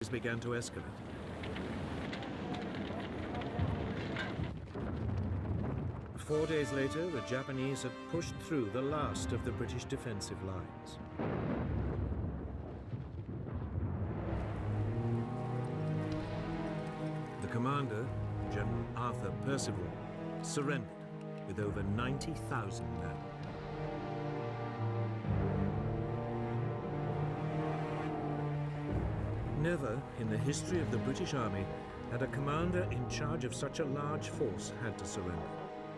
things began to escalate. Four days later, the Japanese had pushed through the last of the British defensive lines. The commander, General Arthur Percival, surrendered with over 90,000 men. Never in the history of the British Army had a commander in charge of such a large force had to surrender,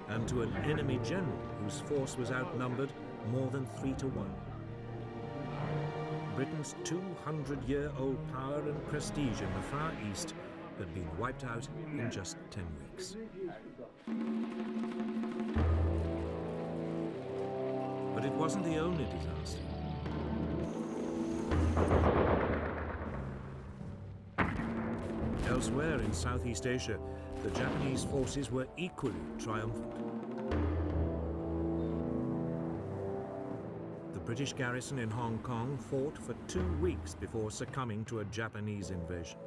and to an enemy general whose force was outnumbered more than 3 to 1. Britain's 200-year-old power and prestige in the Far East had been wiped out in just 10 weeks. But it wasn't the only disaster. Elsewhere in Southeast Asia, the Japanese forces were equally triumphant. The British garrison in Hong Kong fought for 2 weeks before succumbing to a Japanese invasion.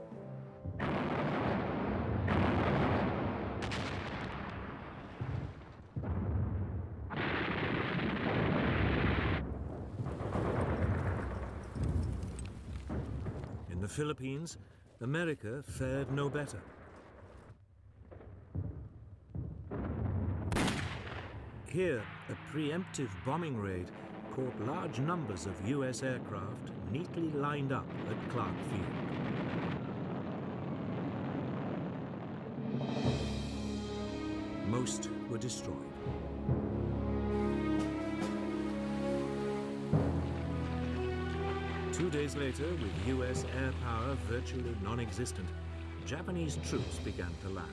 In the Philippines, America fared no better. Here, a preemptive bombing raid caught large numbers of US aircraft neatly lined up at Clark Field. Most were destroyed. Two days later, with US air power virtually non-existent, Japanese troops began to land.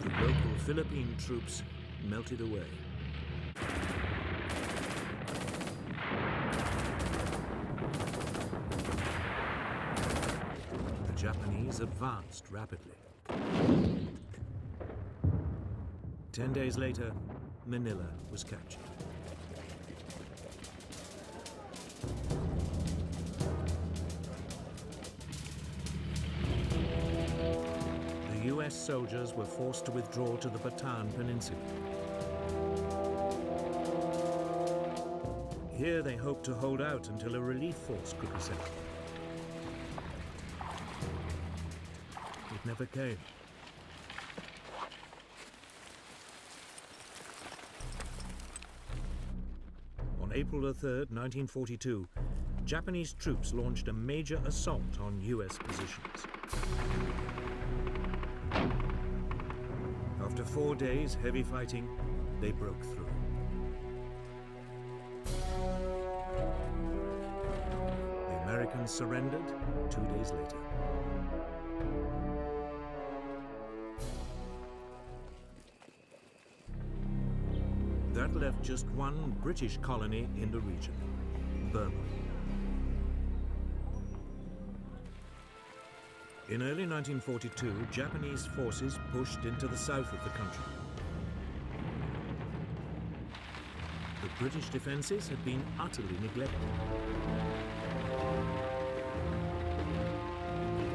The local Philippine troops melted away. The Japanese advanced rapidly. 10 days later, Manila was captured. The US soldiers were forced to withdraw to the Bataan Peninsula. Here they hoped to hold out until a relief force could be sent. It never came. On April 3rd, 1942, Japanese troops launched a major assault on US positions. After 4 days heavy fighting, they broke through. The Americans surrendered 2 days later. That left just one British colony in the region, Burma. In early 1942, Japanese forces pushed into the south of the country. The British defenses had been utterly neglected.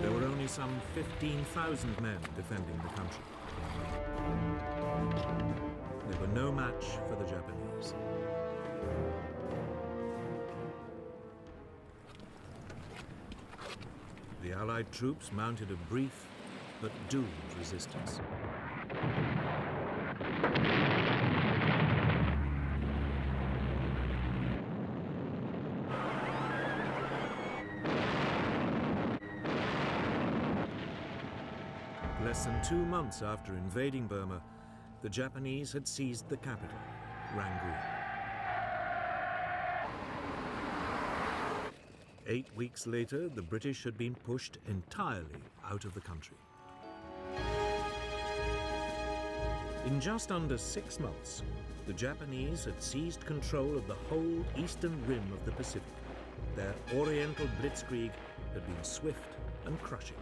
There were only some 15,000 men defending the country. They were no match for the Japanese. The Allied troops mounted a brief but doomed resistance. Less than 2 months after invading Burma, the Japanese had seized the capital, Rangoon. 8 weeks later, the British had been pushed entirely out of the country. In just under 6 months, the Japanese had seized control of the whole eastern rim of the Pacific. Their Oriental blitzkrieg had been swift and crushing.